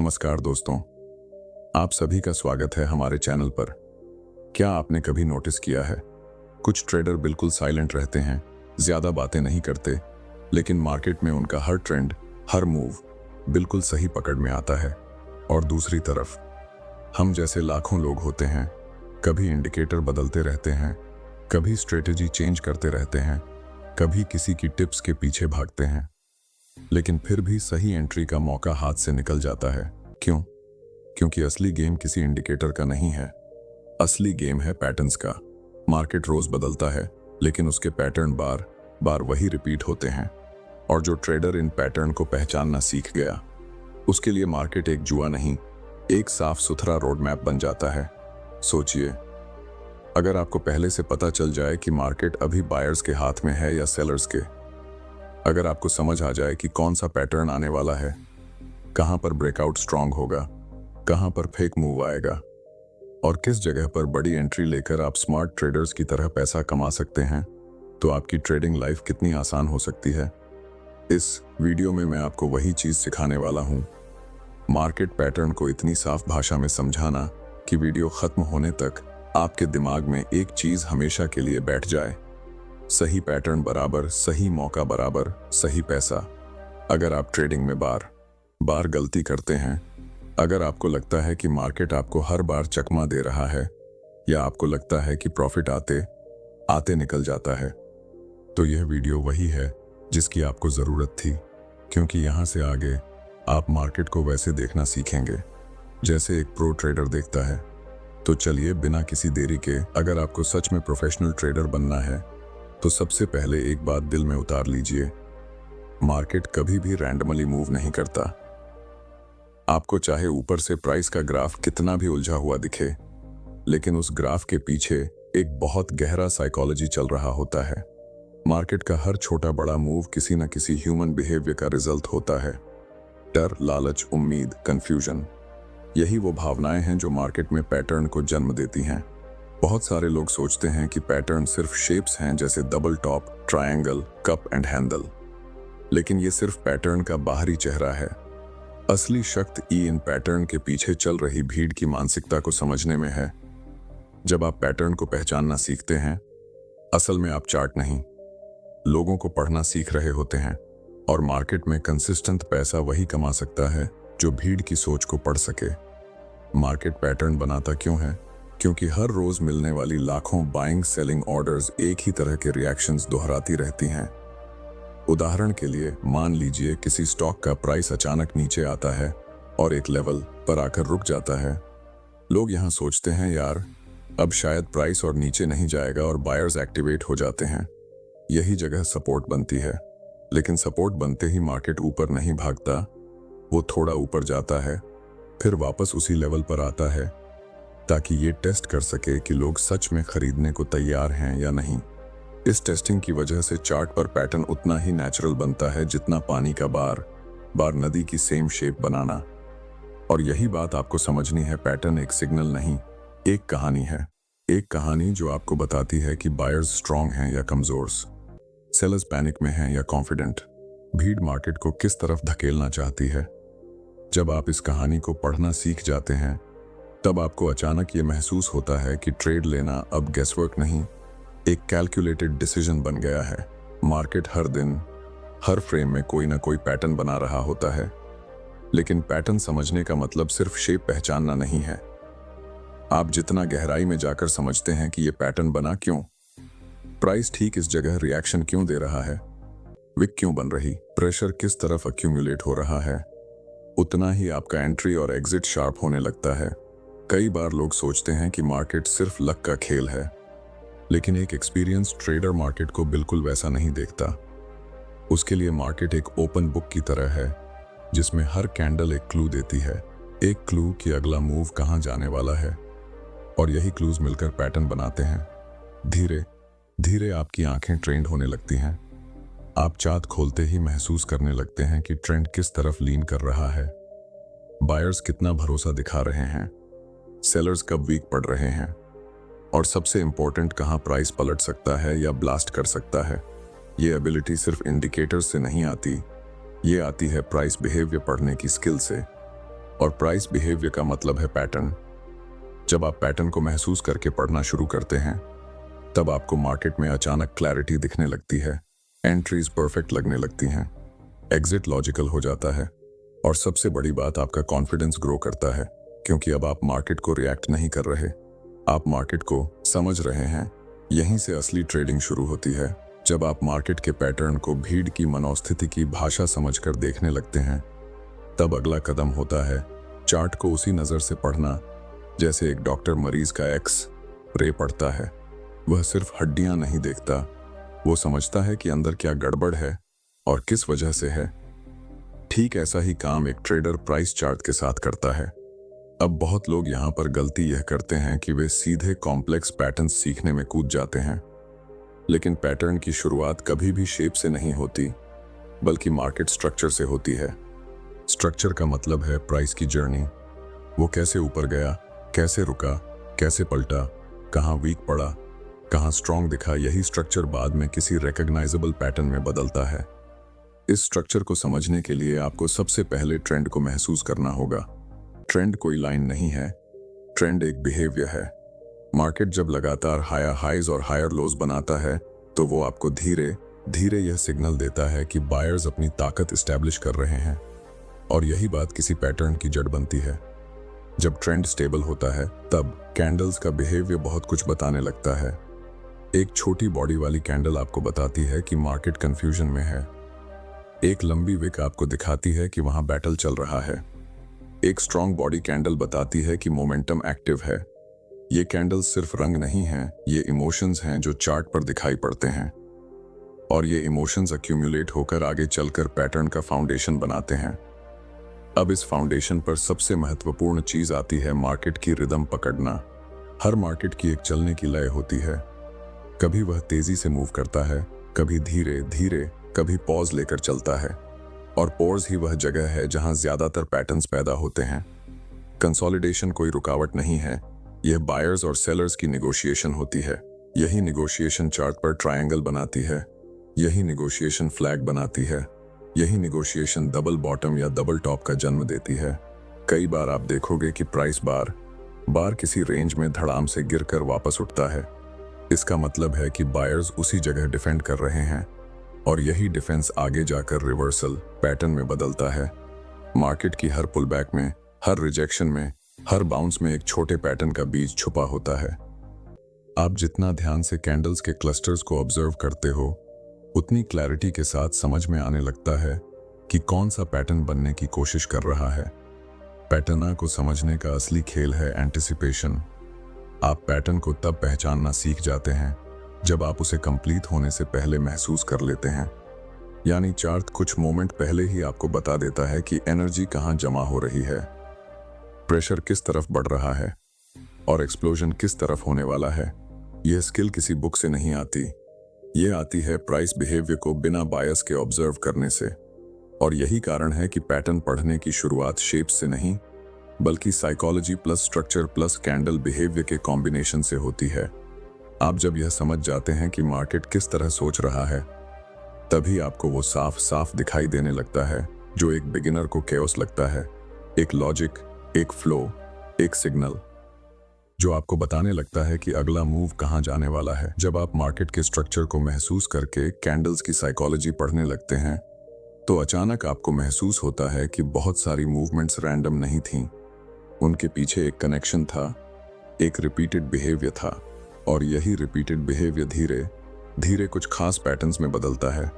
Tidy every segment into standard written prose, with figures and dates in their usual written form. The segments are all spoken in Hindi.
नमस्कार दोस्तों, आप सभी का स्वागत है हमारे चैनल पर। क्या आपने कभी नोटिस किया है, कुछ ट्रेडर बिल्कुल साइलेंट रहते हैं, ज्यादा बातें नहीं करते, लेकिन मार्केट में उनका हर ट्रेंड, हर मूव बिल्कुल सही पकड़ में आता है। और दूसरी तरफ हम जैसे लाखों लोग होते हैं, कभी इंडिकेटर बदलते रहते हैं, कभी स्ट्रेटेजी चेंज करते रहते हैं, कभी किसी की टिप्स के पीछे भागते हैं, लेकिन फिर भी सही एंट्री का मौका हाथ से निकल जाता है। क्यों? क्योंकि असली गेम किसी इंडिकेटर का नहीं है, असली गेम है पैटर्न्स का। मार्केट रोज बदलता है, लेकिन उसके पैटर्न बार बार वही रिपीट होते हैं। और जो ट्रेडर इन पैटर्न को पहचानना सीख गया, उसके लिए मार्केट एक जुआ नहीं, एक साफ सुथरा रोड मैप बन जाता है। सोचिए, अगर आपको पहले से पता चल जाए कि मार्केट अभी बायर्स के हाथ में है या सेलर्स के, अगर आपको समझ आ जाए कि कौन सा पैटर्न आने वाला है, कहां पर ब्रेकआउट स्ट्रांग होगा, कहां पर फेक मूव आएगा और किस जगह पर बड़ी एंट्री लेकर आप स्मार्ट ट्रेडर्स की तरह पैसा कमा सकते हैं, तो आपकी ट्रेडिंग लाइफ कितनी आसान हो सकती है। इस वीडियो में मैं आपको वही चीज सिखाने वाला हूं, मार्केट पैटर्न को इतनी साफ भाषा में समझाना कि वीडियो खत्म होने तक आपके दिमाग में एक चीज हमेशा के लिए बैठ जाए: सही पैटर्न बराबर सही मौका बराबर सही पैसा। अगर आप ट्रेडिंग में बार बार गलती करते हैं, अगर आपको लगता है कि मार्केट आपको हर बार चकमा दे रहा है, या आपको लगता है कि प्रॉफिट आते आते निकल जाता है, तो यह वीडियो वही है जिसकी आपको जरूरत थी। क्योंकि यहां से आगे आप मार्केट को वैसे देखना सीखेंगे जैसे एक प्रो ट्रेडर देखता है। तो चलिए, बिना किसी देरी के, अगर आपको सच में प्रोफेशनल ट्रेडर बनना है तो सबसे पहले एक बात दिल में उतार लीजिए: मार्केट कभी भी रैंडमली मूव नहीं करता। आपको चाहे ऊपर से प्राइस का ग्राफ कितना भी उलझा हुआ दिखे, लेकिन उस ग्राफ के पीछे एक बहुत गहरा साइकोलॉजी चल रहा होता है। मार्केट का हर छोटा बड़ा मूव किसी न किसी ह्यूमन बिहेवियर का रिजल्ट होता है। डर, लालच, उम्मीद, कंफ्यूजन, यही वो भावनाएं हैं जो मार्केट में पैटर्न को जन्म देती हैं। बहुत सारे लोग सोचते हैं कि पैटर्न सिर्फ शेप्स हैं, जैसे double top, triangle, cup and handle, लेकिन ये सिर्फ पैटर्न का बाहरी चेहरा है। असली शक्ति इन पैटर्न के पीछे चल रही भीड़ की मानसिकता को समझने में है। जब आप पैटर्न को पहचानना सीखते हैं, असल में आप चार्ट नहीं, लोगों को पढ़ना सीख रहे होते हैं। और मार्केट में कंसिस्टेंट पैसा वही कमा सकता है जो भीड़ की सोच को पढ़ सके। मार्केट पैटर्न बनाता क्यों है? क्योंकि हर रोज मिलने वाली लाखों बाइंग सेलिंग ऑर्डर्स एक ही तरह के रिएक्शंस दोहराती रहती हैं। उदाहरण के लिए, मान लीजिए किसी स्टॉक का प्राइस अचानक नीचे आता है और एक लेवल पर आकर रुक जाता है। लोग यहां सोचते हैं, यार अब शायद प्राइस और नीचे नहीं जाएगा, और बायर्स एक्टिवेट हो जाते हैं। यही जगह सपोर्ट बनती है। लेकिन सपोर्ट बनते ही मार्केट ऊपर नहीं भागता, वो थोड़ा ऊपर जाता है, फिर वापस उसी लेवल पर आता है, ताकि ये टेस्ट कर सके कि लोग सच में खरीदने को तैयार हैं या नहीं। इस टेस्टिंग की वजह से चार्ट पर पैटर्न उतना ही नेचुरल बनता है जितना पानी का बार बार नदी की सेम शेप बनाना। और यही बात आपको समझनी है, पैटर्न एक सिग्नल नहीं, एक कहानी है। एक कहानी जो आपको बताती है कि बायर्स स्ट्रांग हैं या कमजोर, सेलर्स पैनिक में हैं या कॉन्फिडेंट, भीड़ मार्केट को किस तरफ धकेलना चाहती है। जब आप इस कहानी को पढ़ना सीख जाते हैं, तब आपको अचानक ये महसूस होता है कि ट्रेड लेना अब गेसवर्क नहीं, एक कैलकुलेटेड डिसीजन बन गया है। मार्केट हर दिन, हर फ्रेम में कोई ना कोई पैटर्न बना रहा होता है, लेकिन पैटर्न समझने का मतलब सिर्फ शेप पहचानना नहीं है। आप जितना गहराई में जाकर समझते हैं कि ये पैटर्न बना क्यों, प्राइस ठीक इस जगह रिएक्शन क्यों दे रहा है, विक क्यों बन रही, प्रेशर किस तरफ अक्यूमुलेट हो रहा है, उतना ही आपका एंट्री और एग्जिट शार्प होने लगता है। कई बार लोग सोचते हैं कि मार्केट सिर्फ लक का खेल है, लेकिन एक एक्सपीरियंस ट्रेडर मार्केट को बिल्कुल वैसा नहीं देखता। उसके लिए मार्केट एक ओपन बुक की तरह है, जिसमें हर कैंडल एक क्लू देती है, एक क्लू कि अगला मूव कहां जाने वाला है। और यही क्लूज मिलकर पैटर्न बनाते हैं। धीरे धीरे आपकी आंखें ट्रेंड होने लगती हैं। आप चार्ट खोलते ही महसूस करने लगते हैं कि ट्रेंड किस तरफ लीन कर रहा है, बायर्स कितना भरोसा दिखा रहे हैं, सेलर्स कब वीक पड़ रहे हैं, और सबसे इंपॉर्टेंट, कहां प्राइस पलट सकता है या ब्लास्ट कर सकता है। ये एबिलिटी सिर्फ इंडिकेटर्स से नहीं आती, ये आती है प्राइस बिहेवियर पढ़ने की स्किल से। और प्राइस बिहेवियर का मतलब है पैटर्न। जब आप पैटर्न को महसूस करके पढ़ना शुरू करते हैं, तब आपको मार्केट में अचानक क्लैरिटी दिखने लगती है, एंट्रीज परफेक्ट लगने लगती हैं, एग्जिट लॉजिकल हो जाता है, और सबसे बड़ी बात, आपका कॉन्फिडेंस ग्रो करता है, क्योंकि अब आप मार्केट को रिएक्ट नहीं कर रहे, आप मार्केट को समझ रहे हैं। यहीं से असली ट्रेडिंग शुरू होती है। जब आप मार्केट के पैटर्न को भीड़ की मनोस्थिति की भाषा समझकर देखने लगते हैं, तब अगला कदम होता है चार्ट को उसी नज़र से पढ़ना जैसे एक डॉक्टर मरीज का एक्स रे पढ़ता है। वह सिर्फ हड्डियां नहीं देखता, वो समझता है कि अंदर क्या गड़बड़ है और किस वजह से है। ठीक ऐसा ही काम एक ट्रेडर प्राइस चार्ट के साथ करता है। अब बहुत लोग यहाँ पर गलती यह करते हैं कि वे सीधे कॉम्प्लेक्स पैटर्न सीखने में कूद जाते हैं, लेकिन पैटर्न की शुरुआत कभी भी शेप से नहीं होती, बल्कि मार्केट स्ट्रक्चर से होती है। स्ट्रक्चर का मतलब है प्राइस की जर्नी, वो कैसे ऊपर गया, कैसे रुका, कैसे पलटा, कहाँ वीक पड़ा, कहाँ स्ट्रॉन्ग दिखा। यही स्ट्रक्चर बाद में किसी रिकॉग्नाइजेबल पैटर्न में बदलता है। इस स्ट्रक्चर को समझने के लिए आपको सबसे पहले ट्रेंड को महसूस करना होगा। ट्रेंड कोई लाइन नहीं है, ट्रेंड एक बिहेवियर है। मार्केट जब लगातार हायर हाइज और हायर लोज बनाता है, तो वो आपको धीरे धीरे यह सिग्नल देता है कि बायर्स अपनी ताकत इस्टेब्लिश कर रहे हैं, और यही बात किसी पैटर्न की जड़ बनती है। जब ट्रेंड स्टेबल होता है, तब कैंडल्स का बिहेवियर बहुत कुछ बताने लगता है। एक छोटी बॉडी वाली कैंडल आपको बताती है कि मार्केट कंफ्यूजन में है। एक लंबी विक आपको दिखाती है कि वहां बैटल चल रहा है। एक स्ट्रॉन्ग बॉडी कैंडल बताती है कि मोमेंटम एक्टिव है। ये कैंडल्स सिर्फ रंग नहीं हैं, ये इमोशंस हैं जो चार्ट पर दिखाई पड़ते हैं, और ये इमोशंस अक्यूमुलेट होकर आगे चलकर पैटर्न का फाउंडेशन बनाते हैं। अब इस फाउंडेशन पर सबसे महत्वपूर्ण चीज आती है मार्केट की रिदम पकड़ना। हर मार्केट की एक चलने की लय होती है। कभी वह तेजी से मूव करता है, कभी धीरे धीरे, कभी पॉज लेकर चलता है, और पॉज ही वह जगह है जहां ज्यादातर पैटर्न्स पैदा होते हैं। कंसोलिडेशन कोई रुकावट नहीं है, यह बायर्स और सेलर्स की नेगोशिएशन होती है। यही नेगोशिएशन चार्ट पर ट्रायंगल बनाती है, यही नेगोशिएशन फ्लैग बनाती है, यही नेगोशिएशन डबल बॉटम या डबल टॉप का जन्म देती है। कई बार आप देखोगे कि प्राइस बार किसी रेंज में धड़ाम से गिरकर वापस उठता है। इसका मतलब है कि बायर्स उसी जगह डिफेंड कर रहे हैं, और यही डिफेंस आगे जाकर रिवर्सल पैटर्न में बदलता है। मार्केट की हर पुलबैक में, हर रिजेक्शन में, हर बाउंस में एक छोटे पैटर्न का बीज छुपा होता है। आप जितना ध्यान से कैंडल्स के क्लस्टर्स को ऑब्जर्व करते हो, उतनी क्लैरिटी के साथ समझ में आने लगता है कि कौन सा पैटर्न बनने की कोशिश कर रहा है। पैटर्न को समझने का असली खेल है एंटिसिपेशन। आप पैटर्न को तब पहचानना सीख जाते हैं जब आप उसे कंप्लीट होने से पहले महसूस कर लेते हैं। यानी चार्ट कुछ मोमेंट पहले ही आपको बता देता है कि एनर्जी कहां जमा हो रही है, प्रेशर किस तरफ बढ़ रहा है, और एक्सप्लोजन किस तरफ होने वाला है। यह स्किल किसी बुक से नहीं आती, ये आती है प्राइस बिहेवियर को बिना बायस के ऑब्जर्व करने से। और यही कारण है कि पैटर्न पढ़ने की शुरुआत शेप्स से नहीं, बल्कि psychology plus structure plus candle behaviour के कॉम्बिनेशन से होती है। आप जब यह समझ जाते हैं कि मार्केट किस तरह सोच रहा है, तभी आपको वो साफ साफ दिखाई देने लगता है जो एक बिगिनर को केओस लगता है। एक लॉजिक, एक फ्लो, एक सिग्नल जो आपको बताने लगता है कि अगला मूव कहां जाने वाला है। जब आप मार्केट के स्ट्रक्चर को महसूस करके कैंडल्स की साइकोलॉजी पढ़ने लगते हैं, तो अचानक आपको महसूस होता है कि बहुत सारी मूवमेंट्स रैंडम नहीं थीं। उनके पीछे एक कनेक्शन था, एक रिपीटेड बिहेवियर था, और यही रिपीटेड बिहेवियर धीरे धीरे कुछ खास पैटर्न्स में बदलता है।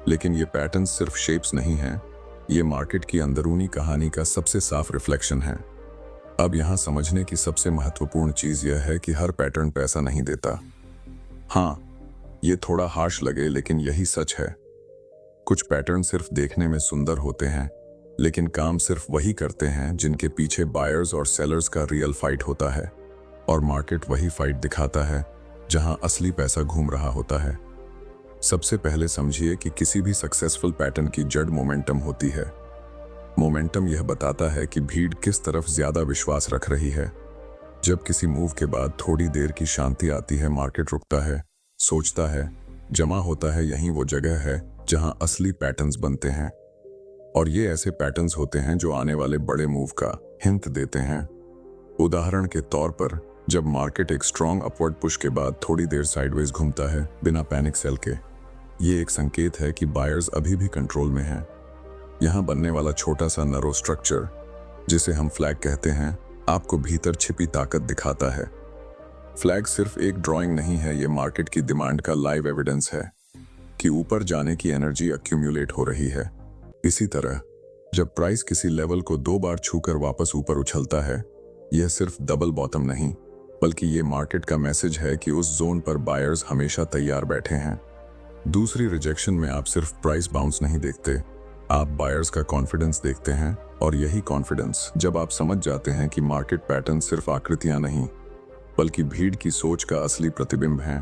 लेकिन ये पैटर्न्स सिर्फ शेप्स नहीं हैं, ये मार्केट की अंदरूनी कहानी का सबसे साफ रिफ्लेक्शन है। अब यहाँ समझने की सबसे महत्वपूर्ण चीज यह है कि हर पैटर्न पैसा नहीं देता। हाँ, ये थोड़ा हार्श लगे, लेकिन यही सच है। कुछ पैटर्न सिर्फ देखने में सुंदर होते हैं, लेकिन काम सिर्फ वही करते हैं जिनके पीछे बायर्स और सेलर्स का रियल फाइट होता है, और मार्केट वही फाइट दिखाता है जहां असली पैसा घूम रहा होता है। सबसे पहले समझिए कि किसी भी सक्सेसफुल पैटर्न की जड़ मोमेंटम होती है। मोमेंटम यह बताता है कि भीड़ किस तरफ ज्यादा विश्वास रख रही है। जब किसी मूव के बाद थोड़ी देर की शांति आती है, मार्केट रुकता है, सोचता है, जमा होता है। यही वो जगह है जहां असली पैटर्न्स बनते हैं। और ये ऐसे पैटर्न्स होते हैं जो आने वाले बड़े मूव का हिंट देते हैं। उदाहरण के तौर पर, जब मार्केट एक स्ट्रॉन्ग अपवर्ड पुश के बाद थोड़ी देर साइडवेज घूमता है बिना पैनिक सेल के, ये एक संकेत है कि बायर्स अभी भी कंट्रोल में हैं। यहाँ बनने वाला छोटा सा नरो स्ट्रक्चर, जिसे हम फ्लैग कहते हैं, आपको भीतर छिपी ताकत दिखाता है। फ्लैग सिर्फ एक ड्राइंग नहीं है, ये मार्केट की डिमांड का लाइव एविडेंस है कि ऊपर जाने की एनर्जी अक्यूमुलेट हो रही है। इसी तरह जब प्राइस किसी लेवल को 2 बार छूकर वापस ऊपर उछलता है, यह सिर्फ डबल बॉटम नहीं, बल्कि ये मार्केट का मैसेज है कि उस जोन पर बायर्स हमेशा तैयार बैठे हैं। दूसरी रिजेक्शन में आप सिर्फ प्राइस बाउंस नहीं देखते, आप बायर्स का कॉन्फिडेंस देखते हैं। और यही कॉन्फिडेंस, जब आप समझ जाते हैं कि मार्केट पैटर्न सिर्फ आकृतियां नहीं, बल्कि भीड़ की सोच का असली प्रतिबिंब है,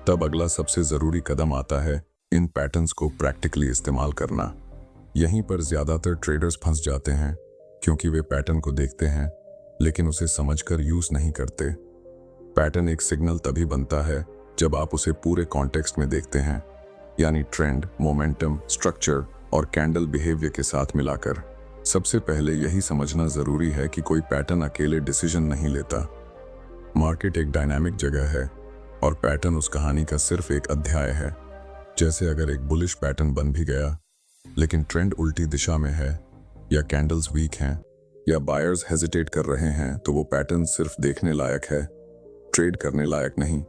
तब अगला सबसे जरूरी कदम आता है इन पैटर्न्स को प्रैक्टिकली इस्तेमाल करना। यहीं पर ज्यादातर ट्रेडर्स फंस जाते हैं, क्योंकि वे पैटर्न को देखते हैं लेकिन उसे समझकर यूज नहीं करते। पैटर्न एक सिग्नल तभी बनता है जब आप उसे पूरे कॉन्टेक्स्ट में देखते हैं, यानी ट्रेंड, मोमेंटम, स्ट्रक्चर और कैंडल बिहेवियर के साथ मिलाकर। सबसे पहले यही समझना जरूरी है कि कोई पैटर्न अकेले डिसीजन नहीं लेता। मार्केट एक डायनामिक जगह है और पैटर्न उस कहानी का सिर्फ एक अध्याय है। जैसे अगर एक बुलिश पैटर्न बन भी गया लेकिन ट्रेंड उल्टी दिशा में है, या कैंडल्स वीक हैं, या बायर्स हेजिटेट कर रहे हैं, तो वो पैटर्न सिर्फ देखने लायक है, ट्रेड करने लायक नहीं।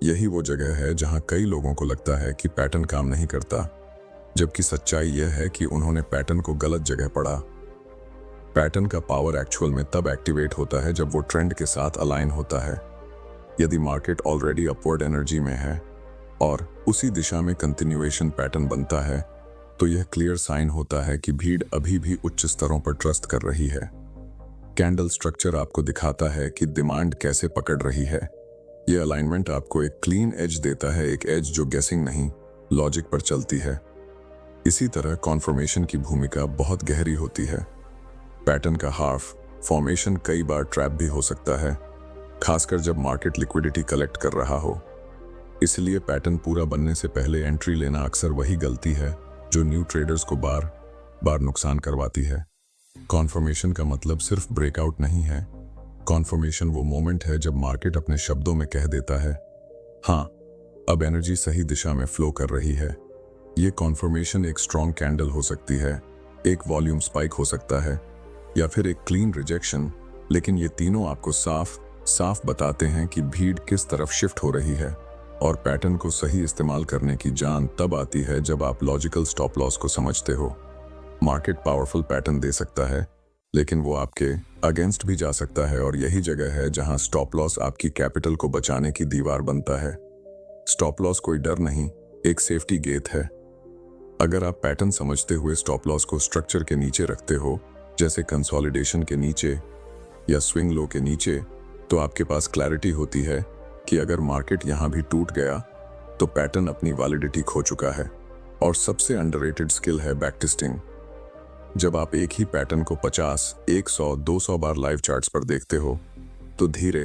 यही वो जगह है जहां कई लोगों को लगता है कि पैटर्न काम नहीं करता, जबकि सच्चाई यह है कि उन्होंने पैटर्न को गलत जगह पढ़ा। पैटर्न का पावर एक्चुअल में तब एक्टिवेट होता है जब वो ट्रेंड के साथ अलाइन होता है। यदि मार्केट ऑलरेडी अपवर्ड एनर्जी में है और उसी दिशा में कंटिन्यूएशन पैटर्न बनता है, तो यह क्लियर साइन होता है कि भीड़ अभी भी उच्च स्तरों पर ट्रस्ट कर रही है। कैंडल स्ट्रक्चर आपको दिखाता है कि डिमांड कैसे पकड़ रही है। यह अलाइनमेंट आपको एक क्लीन एज देता है, एक एज जो गेसिंग नहीं, लॉजिक पर चलती है। इसी तरह कॉन्फर्मेशन की भूमिका बहुत गहरी होती है। पैटर्न का हाफ फॉर्मेशन कई बार ट्रैप भी हो सकता है, खासकर जब मार्केट लिक्विडिटी कलेक्ट कर रहा हो। इसलिए पैटर्न पूरा बनने से पहले एंट्री लेना अक्सर वही गलती है जो न्यू ट्रेडर्स को बार बार नुकसान करवाती है। कॉन्फर्मेशन का मतलब सिर्फ ब्रेकआउट नहीं है। कॉन्फर्मेशन वो मोमेंट है जब मार्केट अपने शब्दों में कह देता है, हाँ, अब एनर्जी सही दिशा में फ्लो कर रही है। ये कॉन्फर्मेशन एक स्ट्रॉन्ग कैंडल हो सकती है, एक वॉल्यूम स्पाइक हो सकता है, या फिर एक क्लीन रिजेक्शन, लेकिन ये तीनों आपको साफ साफ बताते हैं कि भीड़ किस तरफ शिफ्ट हो रही है। और पैटर्न को सही इस्तेमाल करने की जान तब आती है जब आप लॉजिकल स्टॉप लॉस को समझते हो। मार्केट पावरफुल पैटर्न दे सकता है, लेकिन वो आपके अगेंस्ट भी जा सकता है, और यही जगह है जहां स्टॉप लॉस आपकी कैपिटल को बचाने की दीवार बनता है। स्टॉप लॉस कोई डर नहीं, एक सेफ्टी गेट है। अगर आप पैटर्न समझते हुए स्टॉप लॉस को स्ट्रक्चर के नीचे रखते हो, जैसे कंसोलिडेशन के नीचे या स्विंग लो के नीचे, तो आपके पास क्लैरिटी होती है कि अगर मार्केट यहां भी टूट गया तो पैटर्न अपनी वैलिडिटी खो चुका है। और सबसे अंडररेटेड स्किल है बैकटेस्टिंग। जब आप एक ही पैटर्न को 50, 100, 200 बार लाइव चार्ट्स पर देखते हो, तो धीरे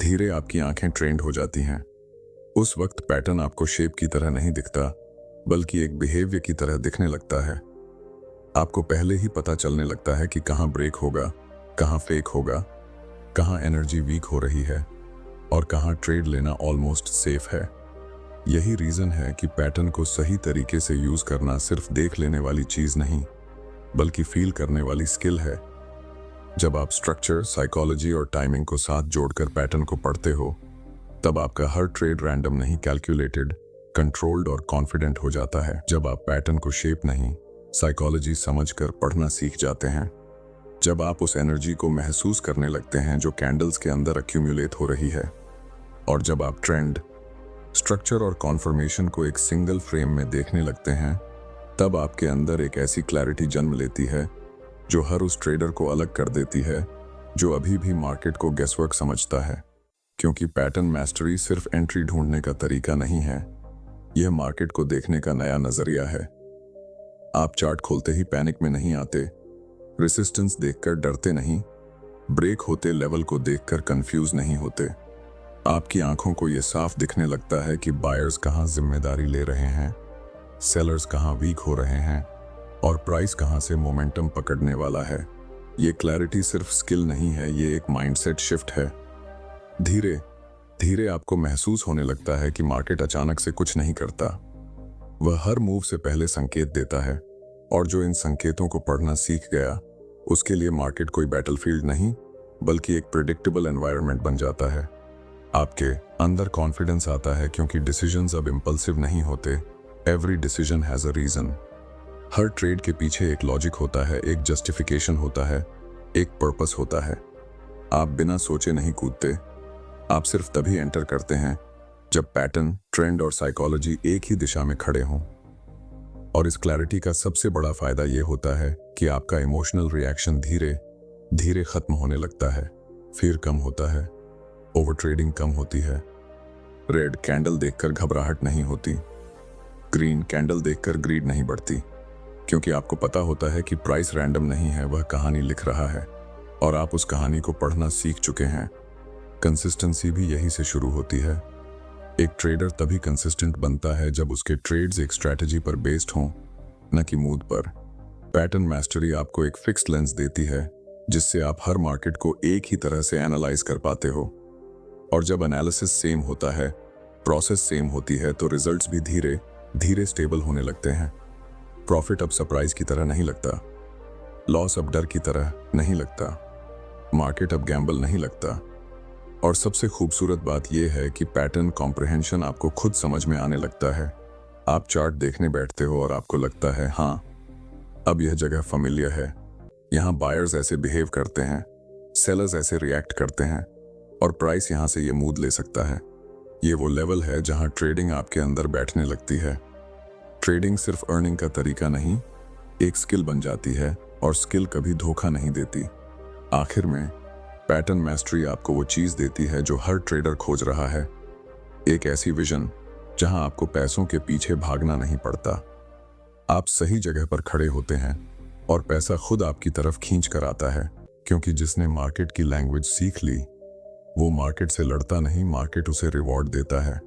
धीरे आपकी आंखें ट्रेंड हो जाती हैं। उस वक्त पैटर्न आपको शेप की तरह नहीं दिखता, बल्कि एक बिहेवियर की तरह दिखने लगता है। आपको पहले ही पता चलने लगता है कि कहां ब्रेक होगा, कहां फेक होगा, कहां एनर्जी वीक हो रही है और कहां ट्रेड लेना ऑलमोस्ट सेफ है। यही रीजन है कि पैटर्न को सही तरीके से यूज करना सिर्फ देख लेने वाली चीज नहीं, बल्कि फील करने वाली स्किल है। जब आप स्ट्रक्चर, साइकोलॉजी और टाइमिंग को साथ जोड़कर पैटर्न को पढ़ते हो, तब आपका हर ट्रेड रैंडम नहीं, कैलकुलेटेड, कंट्रोल्ड और कॉन्फिडेंट हो जाता है। जब आप पैटर्न को शेप नहीं, साइकोलॉजी समझकर पढ़ना सीख जाते हैं, जब आप उस एनर्जी को महसूस करने लगते हैं जो कैंडल्स के अंदर अक्यूमुलेट हो रही है, और जब आप ट्रेंड, स्ट्रक्चर और कॉन्फर्मेशन को एक सिंगल फ्रेम में देखने लगते हैं, तब आपके अंदर एक ऐसी क्लैरिटी जन्म लेती है जो हर उस ट्रेडर को अलग कर देती है जो अभी भी मार्केट को गेसवर्क समझता है। क्योंकि पैटर्न मास्टरी सिर्फ एंट्री ढूंढने का तरीका नहीं है, यह मार्केट को देखने का नया नजरिया है। आप चार्ट खोलते ही पैनिक में नहीं आते, रेसिस्टेंस देखकर डरते नहीं, ब्रेक होते लेवल को देखकर कंफ्यूज नहीं होते। आपकी आंखों को यह साफ दिखने लगता है कि बायर्स कहां जिम्मेदारी ले रहे हैं, सेलर्स कहां वीक हो रहे हैं, और प्राइस कहां से मोमेंटम पकड़ने वाला है। ये क्लैरिटी सिर्फ स्किल नहीं है, ये एक माइंडसेट शिफ्ट है। धीरे धीरे आपको महसूस होने लगता है कि मार्केट अचानक से कुछ नहीं करता, वह हर मूव से पहले संकेत देता है, और जो इन संकेतों को पढ़ना सीख गया उसके लिए मार्केट कोई बैटलफील्ड नहीं बल्कि एक प्रिडिक्टेबल एनवायरनमेंट बन जाता है। आपके अंदर कॉन्फिडेंस आता है क्योंकि डिसीजंस अब इंपल्सिव नहीं होते। Every decision has a reason. हर ट्रेड के पीछे एक लॉजिक होता है, एक जस्टिफिकेशन होता है, एक पर्पस होता है। आप बिना सोचे नहीं कूदते, आप सिर्फ तभी एंटर करते हैं जब पैटर्न, ट्रेंड और साइकोलॉजी एक ही दिशा में खड़े हों। और इस क्लैरिटी का सबसे बड़ा फायदा यह होता है कि आपका इमोशनल रिएक्शन धीरे धीरे खत्म होने लगता है, फिर कम होता है, ओवर ट्रेडिंग कम होती है, रेड कैंडल देखकर घबराहट नहीं होती, ग्रीन कैंडल देखकर ग्रीड नहीं बढ़ती, क्योंकि आपको पता होता है कि प्राइस रैंडम नहीं है, वह कहानी लिख रहा है और आप उस कहानी को पढ़ना सीख चुके हैं। कंसिस्टेंसी भी यही से शुरू होती है। एक ट्रेडर तभी कंसिस्टेंट बनता है जब उसके ट्रेड्स एक स्ट्रैटेजी पर बेस्ड हों, न कि मूड पर। पैटर्न मास्टरी आपको एक फिक्स्ड लेंस देती है जिससे आप हर मार्केट को एक ही तरह से एनालाइज कर पाते हो। और जब एनालिसिस सेम होता है, प्रोसेस सेम होती है, तो रिजल्ट्स भी धीरे धीरे स्टेबल होने लगते हैं। प्रॉफिट अब सरप्राइज की तरह नहीं लगता, लॉस अब डर की तरह नहीं लगता, मार्केट अब गैम्बल नहीं लगता। और सबसे खूबसूरत बात यह है कि पैटर्न कॉम्प्रिहेंशन आपको खुद समझ में आने लगता है। आप चार्ट देखने बैठते हो और आपको लगता है, हाँ अब यह जगह familiar है, यहाँ बायर्स ऐसे बिहेव करते हैं, सेलर्स ऐसे रिएक्ट करते हैं, और प्राइस यहाँ से ये मूड ले सकता है। ये वो लेवल है जहाँ ट्रेडिंग आपके अंदर बैठने लगती है। ट्रेडिंग सिर्फ अर्निंग का तरीका नहीं, एक स्किल बन जाती है, और स्किल कभी धोखा नहीं देती। आखिर में पैटर्न मास्टरी आपको वो चीज देती है जो हर ट्रेडर खोज रहा है, एक ऐसी विजन जहां आपको पैसों के पीछे भागना नहीं पड़ता। आप सही जगह पर खड़े होते हैं और पैसा खुद आपकी तरफ खींच कर आता है, क्योंकि जिसने मार्केट की लैंग्वेज सीख ली वो मार्केट से लड़ता नहीं, मार्केट उसे रिवॉर्ड देता है।